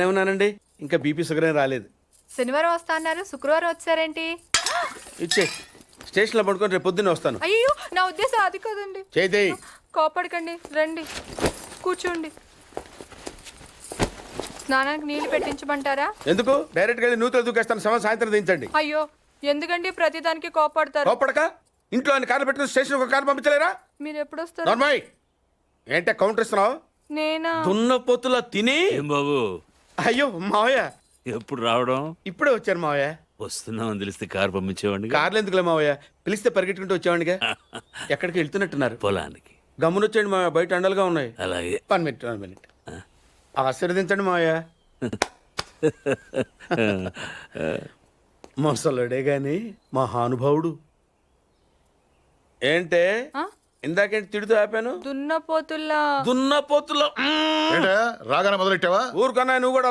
ఏమన్నానండి, ఇంకా BP sugar ఏం రాలేదు. శనివారం వస్తా అన్నారు, శుక్రవారం వచ్చారేంటి? ఇచ్చే స్టేషన్లో పడుకొని రేపు పొద్దున్నే వస్తాను. అయ్యో, నా ఉద్దేశం అది కాదండి. చేతి కోపడకండి, రండి కూర్చోండి. స్నానానికి నీళ్లు పెట్టించమంటారా? ఎందుకు? డైరెక్ట్ గా నూతులు దూకేస్తాను. సాయంత్రం దించండి. అయ్యో, ఎందుకండి ప్రతిదానికి కోపడతారు? కోపడక ఇంట్లో అని కార్లు పెట్టుకుని స్టేషన్ ఒక కారు పంపించలేరా? మీరు ఎప్పుడు వస్తారు? నార్మల్ ఏంటే కౌంటర్ ఇస్తున్నావు? నేనా? దున్నపోతులా తిని. ఏం బాబు, అయ్యో మావయ్య, ఎప్పుడు రావడం? ఇప్పుడే వచ్చాను మావయ్య. వస్తున్నామని తెలిస్తే కారు పంపించేవాడిని. కార్లు ఎందుకులే మావయ్య, పిలిస్తే పరిగెట్టుకుంటూ వచ్చేవాడిగా. ఎక్కడికి వెళ్తున్నట్టున్నారు? పొలానికి. గమ్మునొచ్చేయండి మావయ్య, బయట అండలుగా ఉన్నాయి. అలాగే. 1 మినిట్ ఆశీర్వదించండి మావయ్య. మొసలుడే గాని మహానుభావుడు. ఏంటే ఆ? ఇందాకేంటి తిడుతూ ఆపాను? దున్నపోతుల్లా. దున్నపోతులో రాగానే మొదలెట్టావా? ఊరుకన్నా నువ్వు కూడా